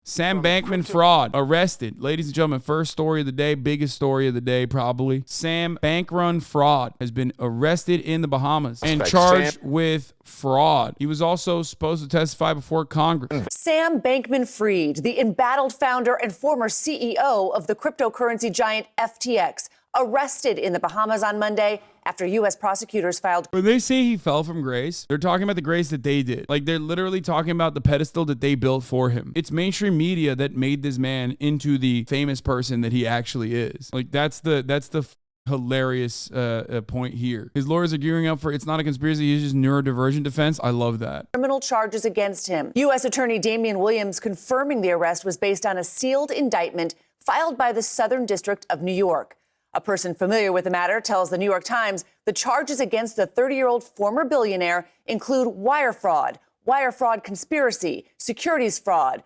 Sam Bankman-Fried arrested. Ladies and gentlemen, first story of the day, biggest story of the day probably. Sam Bankman-Fried has been arrested in the Bahamas and charged with fraud. He was also supposed to testify before Congress. Sam Bankman-Fried, the embattled founder and former CEO of the cryptocurrency giant FTX, arrested in the Bahamas on Monday after U.S. prosecutors filed. When they say he fell from grace, they're talking about the grace that they did. Like, they're literally talking about the pedestal that they built for him. It's mainstream media that made this man into the famous person that he actually is. Like, that's the hilarious point here. His lawyers are gearing up for it's not a conspiracy, it's just neurodivergent defense. I love that. Criminal charges against him. U.S. Attorney Damian Williams confirming the arrest was based on a sealed indictment filed by the Southern District of New York. A person familiar with the matter tells the New York Times the charges against the 30-year-old former billionaire include wire fraud conspiracy, securities fraud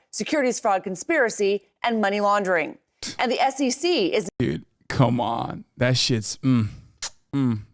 conspiracy, and money laundering. And the SEC is... Dude, come on. That shit's...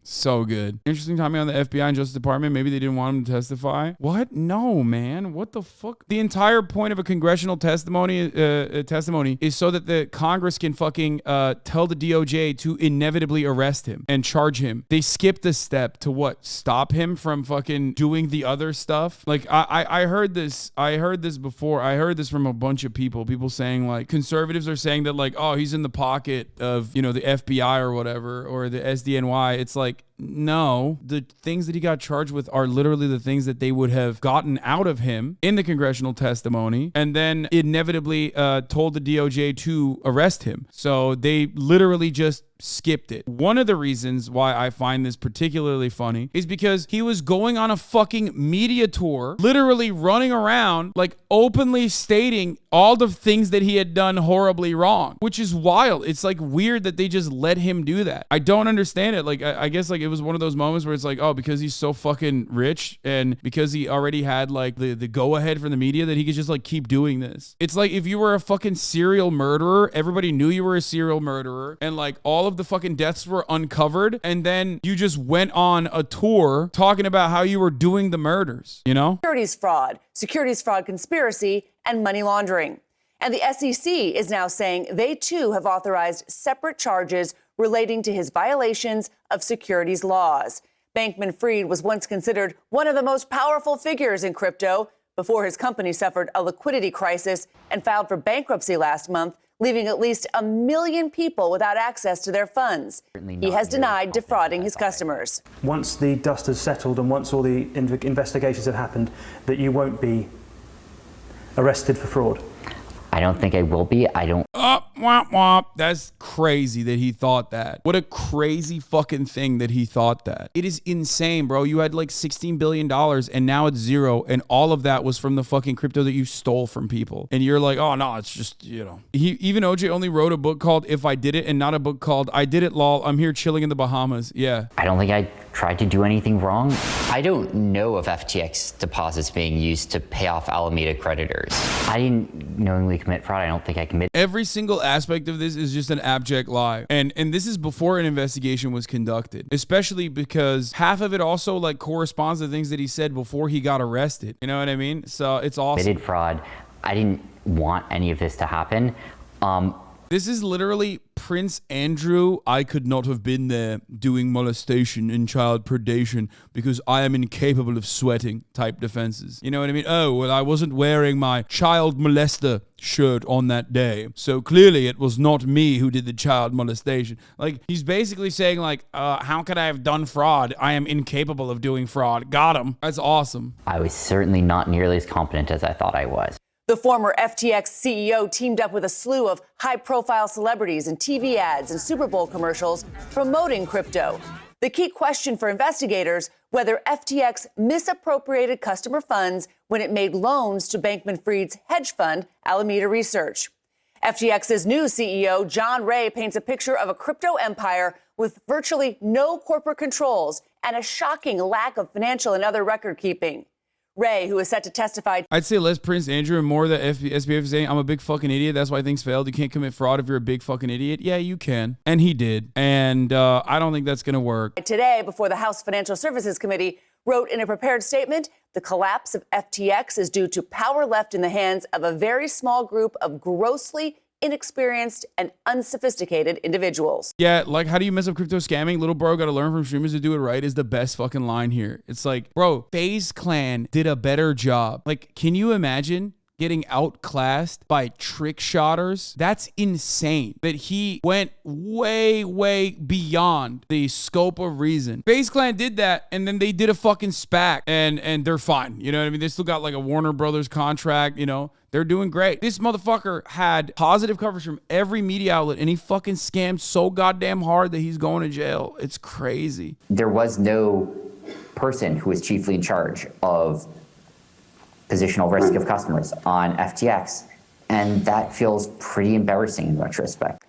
so good. Interesting timing on the FBI and Justice Department. Maybe they didn't want him to testify. What? No, man. What the fuck? The entire point of a congressional testimony is so that the Congress can fucking tell the DOJ to inevitably arrest him and charge him. They skipped the step to what? Stop him from fucking doing the other stuff? Like, I heard this. I heard this before. I heard this from a bunch of people. People saying, like, conservatives are saying that, like, oh, he's in the pocket of, you know, the FBI or whatever, or the SDNY. It's like, no, the things that he got charged with are literally the things that they would have gotten out of him in the congressional testimony and then inevitably told the DOJ to arrest him. So they literally just skipped it. One of the reasons why I find this particularly funny is because he was going on a fucking media tour, literally running around, like openly stating all the things that he had done horribly wrong, which is wild. It's like weird that they just let him do that. I don't understand it. Like, I guess like it was one of those moments where it's like, oh, because he's so fucking rich and because he already had like the go ahead from the media that he could just like keep doing this. It's like if you were a fucking serial murderer, everybody knew you were a serial murderer and like all of the fucking deaths were uncovered, and then you just went on a tour talking about how you were doing the murders, you know? Securities fraud conspiracy, and money laundering. And the SEC is now saying they too have authorized separate charges relating to his violations of securities laws. Bankman-Fried was once considered one of the most powerful figures in crypto before his company suffered a liquidity crisis and filed for bankruptcy last month, leaving at least 1 million people without access to their funds. He has denied defrauding his customers. Once the dust has settled and once all the investigations have happened, that you won't be arrested for fraud? I don't think I will be. I don't. Womp womp. That's crazy that he thought that. What a crazy fucking thing that he thought that. It is insane, bro. You had like $16 billion and now it's zero. And all of that was from the fucking crypto that you stole from people. And you're like, oh no, it's just, you know. Even OJ only wrote a book called If I Did It and not a book called I Did It, lol. I'm here chilling in the Bahamas. Yeah. I don't think I tried to do anything wrong. I don't know of FTX deposits being used to pay off Alameda creditors. I didn't knowingly commit fraud. I don't think I committed. Every single aspect of this is just an abject lie. And this is before an investigation was conducted, especially because half of it also like corresponds to things that he said before he got arrested. You know what I mean? So it's awesome. Committed fraud. I didn't want any of this to happen. This is literally Prince Andrew. I could not have been there doing molestation and child predation because I am incapable of sweating type defenses. You know what I mean? Oh, well, I wasn't wearing my child molester shirt on that day. So clearly it was not me who did the child molestation. Like, he's basically saying like, how could I have done fraud? I am incapable of doing fraud. Got him. That's awesome. I was certainly not nearly as competent as I thought I was. The former FTX CEO teamed up with a slew of high-profile celebrities in TV ads and Super Bowl commercials promoting crypto. The key question for investigators, whether FTX misappropriated customer funds when it made loans to Bankman-Fried's hedge fund, Alameda Research. FTX's new CEO, John Ray, paints a picture of a crypto empire with virtually no corporate controls and a shocking lack of financial and other record keeping. Ray, who is set to testify. I'd say less Prince Andrew and more the SBF is saying, I'm a big fucking idiot. That's why things failed. You can't commit fraud if you're a big fucking idiot. Yeah, you can. And he did. And I don't think that's going to work. Today, before the House Financial Services Committee, wrote in a prepared statement The collapse of FTX is due to power left in the hands of a very small group of grossly inexperienced and unsophisticated individuals. Yeah, like, how do you mess up crypto scamming? Little bro, gotta learn from streamers to do it right is the best fucking line here. It's like, bro, FaZe Clan did a better job. Like, can you imagine getting outclassed by trick shotters? That's insane that he went way, way beyond the scope of reason. FaZe Clan did that, and then they did a fucking SPAC, and they're fine. You know what I mean? They still got like a Warner Brothers contract, you know? They're doing great. This motherfucker had positive coverage from every media outlet, and he fucking scammed so goddamn hard that he's going to jail. It's crazy. There was no person who was chiefly in charge of positional risk of customers on FTX, and that feels pretty embarrassing in retrospect.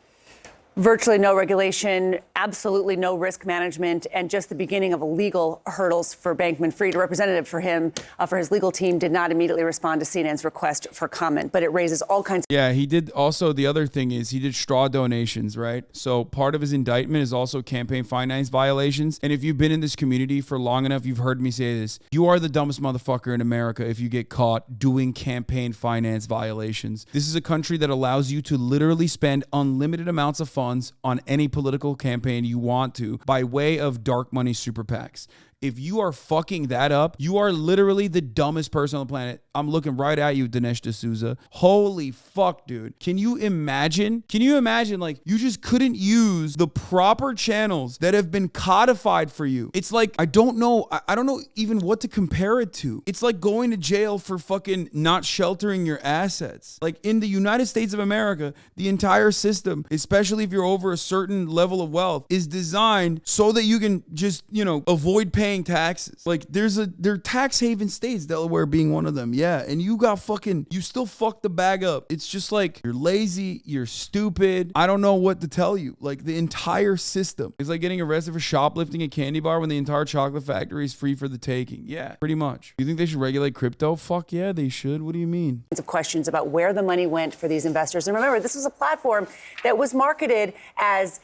Virtually no regulation, absolutely no risk management, and just the beginning of legal hurdles for Bankman-Fried. A representative for him, for his legal team, did not immediately respond to CNN's request for comment, but it raises all kinds. Yeah, he did. Also, the other thing is he did straw donations, right? So part of his indictment is also campaign finance violations. And if you've been in this community for long enough, you've heard me say this. You are the dumbest motherfucker in America if you get caught doing campaign finance violations. This is a country that allows you to literally spend unlimited amounts of funds on any political campaign you want to by way of dark money super PACs. If you are fucking that up, you are literally the dumbest person on the planet. I'm looking right at you, Dinesh D'Souza. Holy fuck, dude. Can you imagine? Like, you just couldn't use the proper channels that have been codified for you. It's like, I don't know even what to compare it to. It's like going to jail for fucking not sheltering your assets. Like, in the United States of America, the entire system, especially if you're over a certain level of wealth, is designed so that you can just, avoid paying taxes. Like, they're tax haven states, Delaware being one of them. Yeah, and you still fucked the bag up. It's just like, you're lazy, you're stupid. I don't know what to tell you. Like, the entire system is like getting arrested for shoplifting a candy bar when the entire chocolate factory is free for the taking. Yeah, pretty much. You think they should regulate crypto? Fuck yeah, they should. What do you mean? Of questions about where the money went for these investors. And remember, this was a platform that was marketed as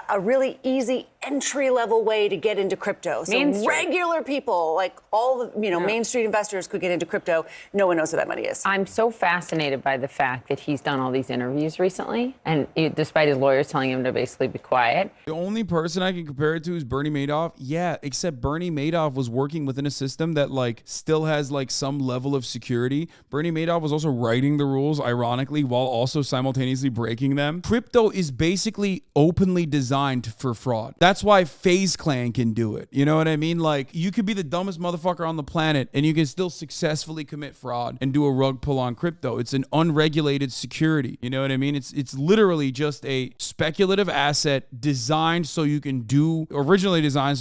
a really easy entry-level way to get into crypto. So regular people, like all the Main Street investors, could get into crypto. No one knows where that money is. I'm so fascinated by the fact that he's done all these interviews recently, and despite his lawyers telling him to basically be quiet. The only person I can compare it to is Bernie Madoff. Yeah, except Bernie Madoff was working within a system that still has some level of security. Bernie Madoff was also writing the rules, ironically, while also simultaneously breaking them. Crypto is basically openly designed for fraud. That's why FaZe Clan can do it. You know what I mean? Like, you could be the dumbest motherfucker on the planet and you can still successfully commit fraud and do a rug pull on crypto. It's an unregulated security. You know what I mean? It's literally just a speculative asset originally designed so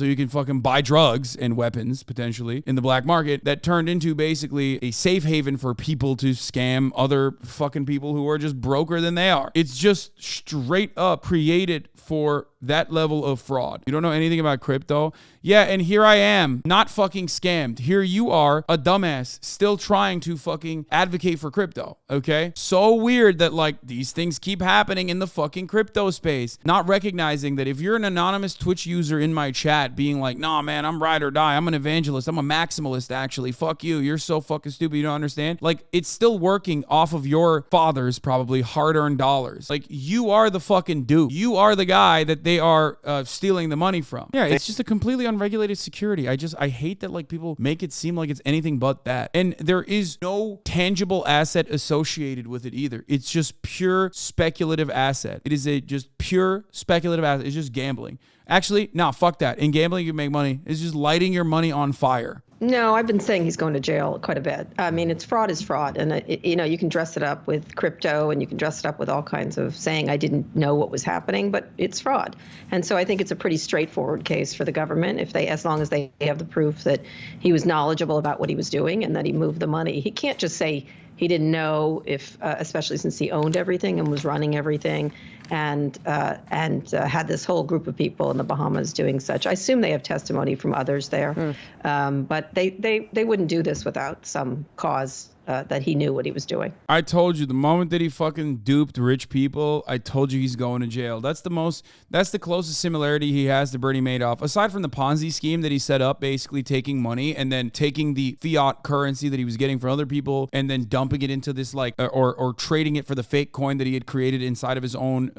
you can fucking buy drugs and weapons potentially in the black market, that turned into basically a safe haven for people to scam other fucking people who are just broker than they are. It's just straight up created for that level of fraud. You don't know anything about crypto? Yeah, and here I am, not fucking scammed. Here you are, a dumbass, still trying to fucking advocate for crypto, okay? So weird that these things keep happening in the fucking crypto space. Not recognizing that if you're an anonymous Twitch user in my chat being like, nah, man, I'm ride or die. I'm an evangelist. I'm a maximalist, actually. Fuck you. You're so fucking stupid. You don't understand? It's still working off of your father's probably hard-earned dollars. You are the fucking dude. You are the guy that they are stealing the money from. Yeah, it's just a completely unregulated security. I hate that people make it seem like it's anything but that. And there is no tangible asset associated with it either. It's just pure speculative asset. It is just pure speculative asset. It's just gambling. Actually, no, fuck that. In gambling, you make money. It's just lighting your money on fire. No, I've been saying he's going to jail quite a bit. I mean, fraud is fraud. And, you can dress it up with crypto and you can dress it up with all kinds of saying I didn't know what was happening, but it's fraud. And so I think it's a pretty straightforward case for the government as long as they have the proof that he was knowledgeable about what he was doing and that he moved the money. He can't just say he didn't know especially since he owned everything and was running everything and had this whole group of people in the Bahamas doing such. I assume they have testimony from others there, but they wouldn't do this without some cause that he knew what he was doing. I told you the moment that he fucking duped rich people, I told you he's going to jail. That's the closest similarity he has to Bernie Madoff. Aside from the Ponzi scheme that he set up, basically taking money and then taking the fiat currency that he was getting from other people and then dumping it into this or trading it for the fake coin that he had created inside of his own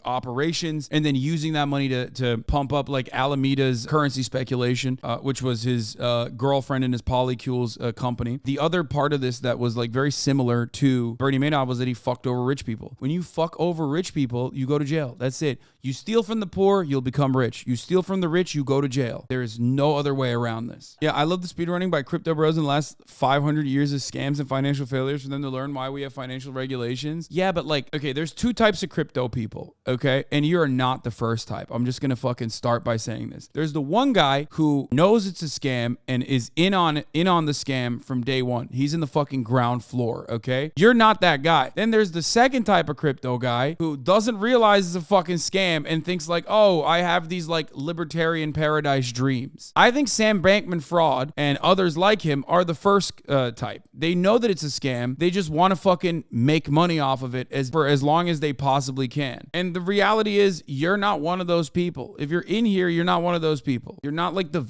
operations, and then using that money to pump up like Alameda's currency speculation, which was his girlfriend and his polycules company. The other part of this that was like very similar to Bernie Madoff was that he fucked over rich people. When you fuck over rich people, you go to jail. That's it. You steal from the poor, you'll become rich. You steal from the rich, you go to jail. There is no other way around this. Yeah, I love the speedrunning by crypto bros in the last 500 years of scams and financial failures for them to learn why we have financial regulations. Yeah, but like, okay, there's two types of crypto people, okay? And you're not the first type. I'm just gonna fucking start by saying this. There's the one guy who knows it's a scam and is in on the scam from day one. He's in the fucking ground floor, okay? You're not that guy. Then there's the second type of crypto guy who doesn't realize it's a fucking scam and thinks like, oh, I have these like libertarian paradise dreams. I think Sam Bankman-Fried and others like him are the first type. They know that it's a scam. They just want to fucking make money off of it for as long as they possibly can. And the reality is, you're not one of those people. If you're in here, you're not one of those people. You're not like the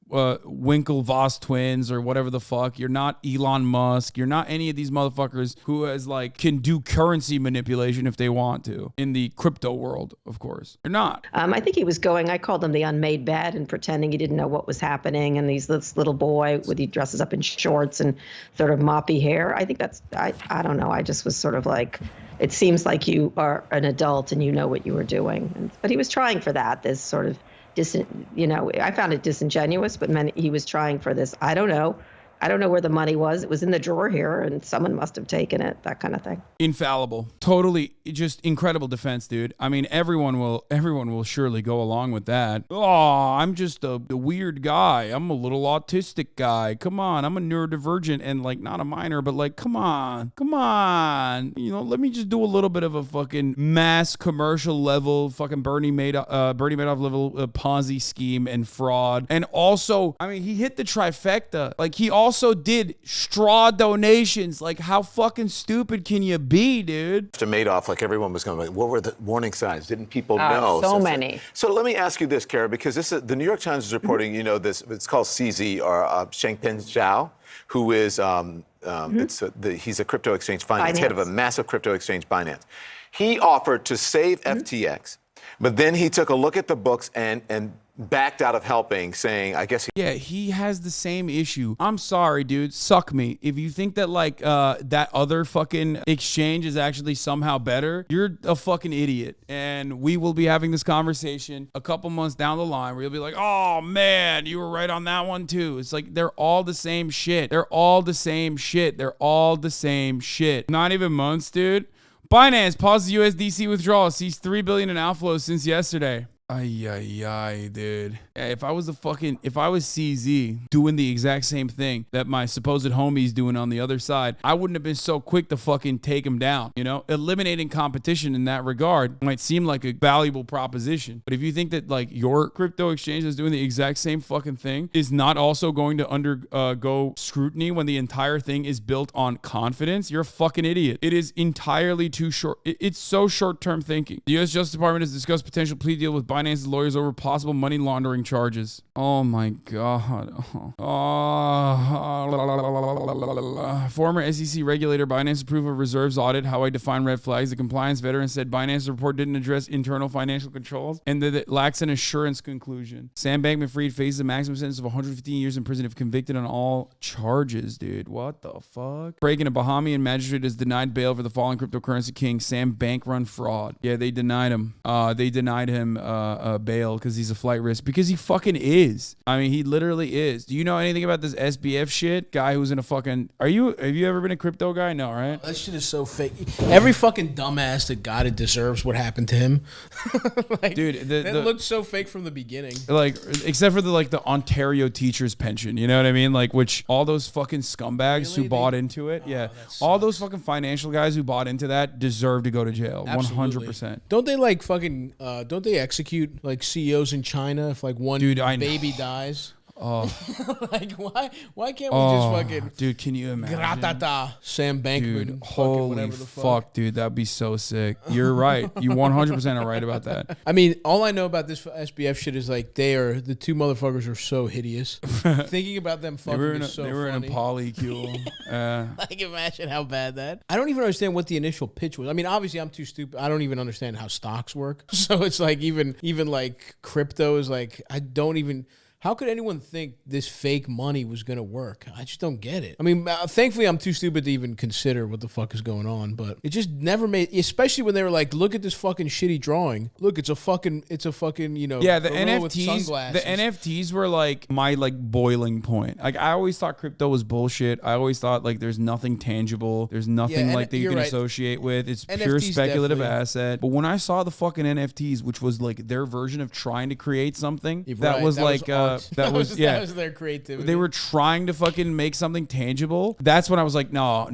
Winklevoss twins or whatever the fuck. You're not Elon Musk. You're not any of these motherfuckers who can do currency manipulation if they want to in the crypto world, of course. You're not. I think he was I called him the unmade bed and pretending he didn't know what was happening. And this little boy he dresses up in shorts and sort of moppy hair. I think I don't know. I just was sort of like, it seems like you are an adult and you know what you were doing. But he was trying for that, this sort of I found it disingenuous, but he was trying for this. I don't know where the money was. It was in the drawer here, and someone must have taken it, that kind of thing. Infallible. Totally just incredible defense, dude. I mean, everyone will surely go along with that. Oh, I'm just a weird guy. I'm a little autistic guy. Come on. I'm a neurodivergent and like not a minor, but like, come on. Let me just do a little bit of a fucking mass commercial level, fucking Bernie Madoff level Ponzi scheme and fraud. And also, I mean, he hit the trifecta. Like he also did straw donations. Like, how fucking stupid can you be, dude? After Madoff, like everyone was going, what were the warning signs? Didn't people know? So many. So let me ask you this, Kara, because the New York Times is reporting, this, it's called CZ, or Changpeng Zhao, who is, he's a crypto exchange finance, head of a massive crypto exchange, Binance. He offered to save FTX, but then he took a look at the books and backed out of helping, saying, I guess he has the same issue. I'm sorry, dude. Suck me. If you think that like that other fucking exchange is actually somehow better, you're a fucking idiot. And we will be having this conversation a couple months down the line where you'll be like, oh man, you were right on that one too. It's like they're all the same shit. Not even months, dude. Binance pauses USDC withdrawal, sees $3 billion in outflows since yesterday. Ay, dude. If I was CZ doing the exact same thing that my supposed homie's doing on the other side, I wouldn't have been so quick to fucking take him down. Eliminating competition in that regard might seem like a valuable proposition. But if you think that like your crypto exchange is doing the exact same fucking thing, is not also going to undergo scrutiny when the entire thing is built on confidence, you're a fucking idiot. It is entirely too short. It's so short-term thinking. The U.S. Justice Department has discussed potential plea deal with Binance's lawyers over possible money laundering charges. Oh my God. Former SEC regulator Binance approved of reserves audit, how I define red flags. The compliance veteran said Binance's report didn't address internal financial controls and that it lacks an assurance conclusion. Sam Bankman-Fried faces a maximum sentence of 115 years in prison if convicted on all charges, dude. What the fuck? Breaking, a Bahamian magistrate has denied bail for the fallen cryptocurrency king Sam Bankman-Fried. Yeah, they denied him. Bail because he's a flight risk, because he fucking is. I mean, he literally is. Do you know anything about this SBF shit? Guy who's in a fucking... Have you ever been a crypto guy? No, right? That shit is so fake. Every fucking dumbass that got it deserves what happened to him. Dude, that looked so fake from the beginning. Like, except for the Ontario teachers pension, you know what I mean? Like, which all those fucking scumbags who bought into it, all those fucking financial guys who bought into that deserve to go to jail. Absolutely. 100%. Don't they don't they execute like CEOs in China if like one baby dies? Like, why can't we just fucking... Dude, can you imagine? Gratata, Sam Bankman. Dude, holy fuck, dude. That'd be so sick. You're right. You 100% are right about that. I mean, all I know about this SBF shit is like the two motherfuckers are so hideous. Thinking about them fucking is so funny. They were in a polycule. Like, imagine how bad that. I don't even understand what the initial pitch was. I mean, obviously I'm too stupid. I don't even understand how stocks work. So it's like even like crypto is like, I don't even... How could anyone think this fake money was going to work? I just don't get it. I mean, thankfully, I'm too stupid to even consider what the fuck is going on, but it just never made, especially when they were like, look at this fucking shitty drawing. Look, it's a fucking, you know, yeah, the gorilla with NFTs, sunglasses. the NFTs were like my like boiling point. Like I always thought crypto was bullshit. I always thought like there's nothing tangible. There's nothing like that you can associate with. It's pure speculative asset. But when I saw the fucking NFTs, which was like their version of trying to create something, that was like, that was their creativity. They were trying to fucking make something tangible. That's when I was like, no.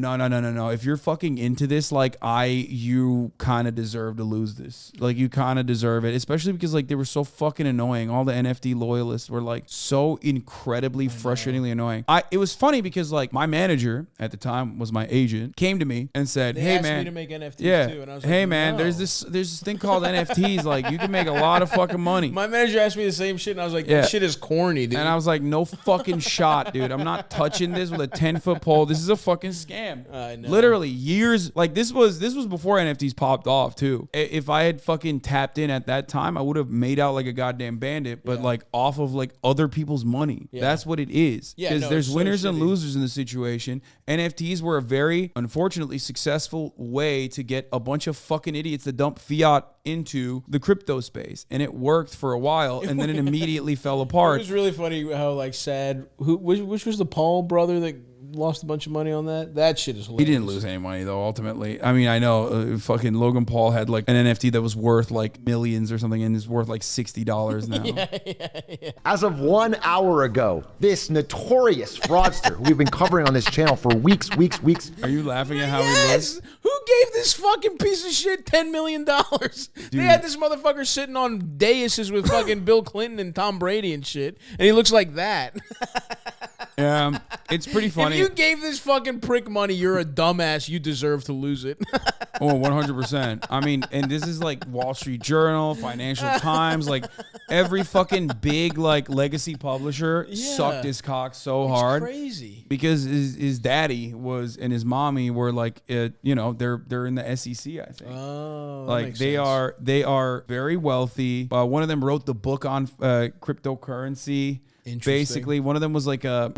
If you're fucking into this, like you kind of deserve to lose this. Like you kind of deserve it, especially because like they were so fucking annoying. All the NFT loyalists were like so incredibly frustratingly annoying. It was funny because like my manager at the time was my agent, came to me and said, they "Hey asked man, me to make NFTs too." And I was hey like, man, no. there's this thing called NFTs. Like you can make a lot of fucking money." My manager asked me the same shit, and I was like, "That shit is corny, dude." And I was like, no fucking shot, dude. I'm not touching this with a 10-foot pole. This is a fucking scam. I know. Literally years. Like this was before NFTs popped off too. If I had fucking tapped in at that time, I would have made out like a goddamn bandit, but like off of like other people's money. Yeah. That's what it is. Because there's winners and losers in the situation. NFTs were a very, unfortunately, successful way to get a bunch of fucking idiots to dump fiat into the crypto space, and it worked for a while, and then it immediately fell apart. It was really funny how like sad. Which was the Paul brother that lost a bunch of money on that? That shit is hilarious. He didn't lose any money though. Ultimately, I mean, I know fucking Logan Paul had like an NFT that was worth like millions or something, and is worth like $60 now. yeah. As of 1 hour ago, this notorious fraudster who we've been covering on this channel for weeks. Are you laughing at how he looks? Who gave this fucking piece of shit $10 million? They had this motherfucker sitting on daises with fucking Bill Clinton and Tom Brady and shit, and he looks like that. Yeah, it's pretty funny. If you gave this fucking prick money, you're a dumbass. You deserve to lose it. Oh, 100%. I mean, and this is like Wall Street Journal, Financial Times, like every fucking big like legacy publisher sucked his cock so hard. It's crazy. Because his daddy was and his mommy were like, you know, they're in the SEC, I think. Oh, like they are very wealthy. One of them wrote the book on cryptocurrency. Basically, one of them was like a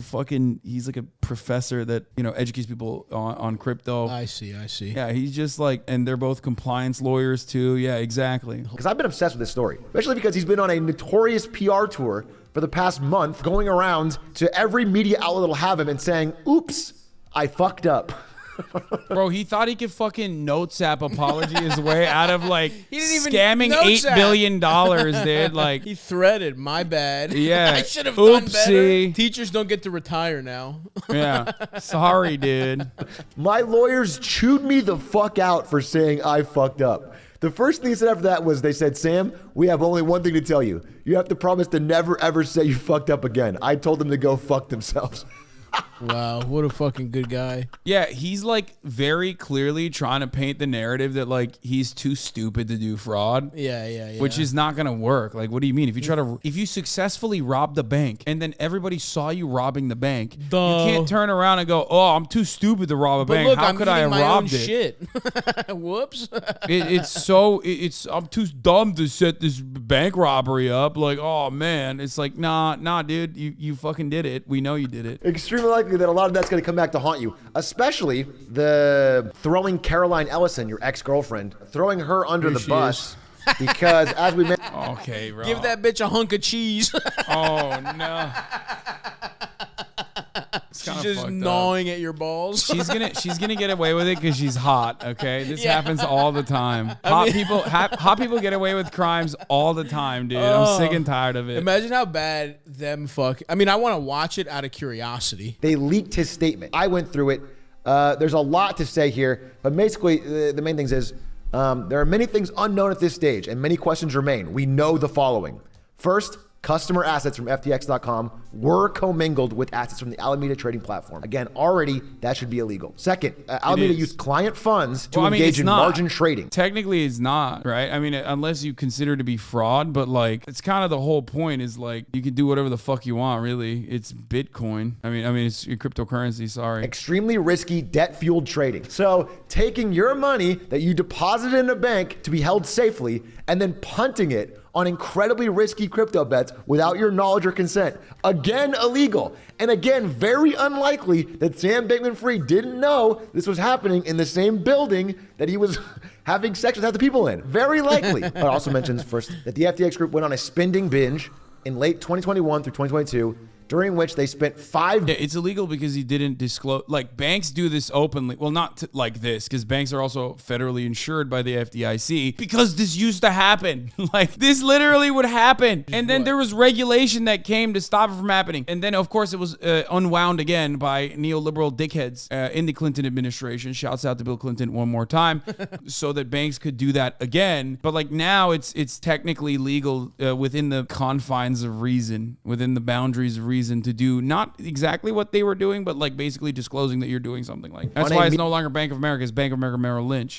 fucking, he's like a professor that, you know, educates people on crypto. I see. Yeah, he's just like, and they're both compliance lawyers too. Yeah, exactly. Because I've been obsessed with this story, especially because he's been on a notorious PR tour for the past month, going around to every media outlet that'll have him and saying, "Oops, I fucked up." Bro, he thought he could fucking notes app apology his way out of like he didn't even scamming $8 billion, dude. Like he threaded, my bad. Yeah. I should have done better. Oopsie. Teachers don't get to retire now. Yeah. Sorry, dude. My lawyers chewed me the fuck out for saying I fucked up. The first thing they said after that was they said, "Sam, we have only one thing to tell you. You have to promise to never ever say you fucked up again." I told them to go fuck themselves. Wow, what a fucking good guy. Yeah, he's like very clearly trying to paint the narrative that like he's too stupid to do fraud. Yeah. Which is not gonna work. Like, what do you mean? If you successfully rob the bank and then everybody saw you robbing the bank, you can't turn around and go, "Oh, I'm too stupid to rob a bank. Look, How could I have robbed it?" Shit. Whoops. I'm too dumb to set this bank robbery up. Like, oh man, it's like nah, dude, you fucking did it. We know you did it. Extremely likely that a lot of that's going to come back to haunt you, especially the throwing Caroline Ellison, your ex-girlfriend, throwing her under the bus. Because as we mentioned, okay, bro, give that bitch a hunk of cheese. Oh no. She's just gnawing at your balls. She's gonna get away with it because she's hot. Okay, this happens all the time. Hot people get away with crimes all the time, dude. I'm sick and tired of it. Imagine how bad them fuck. I mean, I want to watch it out of curiosity. they leaked his statement. I went through it. There's a lot to say here, but basically the main things is there are many things unknown at this stage, and many questions remain. We know the following. First, customer assets from FTX.com were commingled with assets from the Alameda trading platform. Again, already that should be illegal. Second, Alameda used client funds to engage in margin trading. Technically, it's not, right? I mean, unless you consider it to be fraud, but like, it's kind of the whole point is like, you can do whatever the fuck you want, really. It's Bitcoin. I mean, it's cryptocurrency, sorry. Extremely risky debt-fueled trading. So taking your money that you deposited in a bank to be held safely and then punting it on incredibly risky crypto bets without your knowledge or consent. Again, illegal. And again, very unlikely that Sam Bankman-Fried didn't know this was happening in the same building that he was having sex with other people in. Very likely. It also mentions first that the FTX group went on a spending binge in late 2021 through 2022, during which they spent Yeah, it's illegal because he didn't disclose. Like, banks do this openly. Well, not like this, because banks are also federally insured by the FDIC, because this used to happen. Like, this literally would happen. And then there was regulation that came to stop it from happening. And then, of course, it was unwound again by neoliberal dickheads in the Clinton administration. Shouts out to Bill Clinton one more time, so that banks could do that again. But like now, it's technically legal within the confines of reason, within the boundaries of reason, to do not exactly what they were doing, but like basically disclosing that you're doing something like that. That's why it's no longer Bank of America, it's Bank of America Merrill Lynch.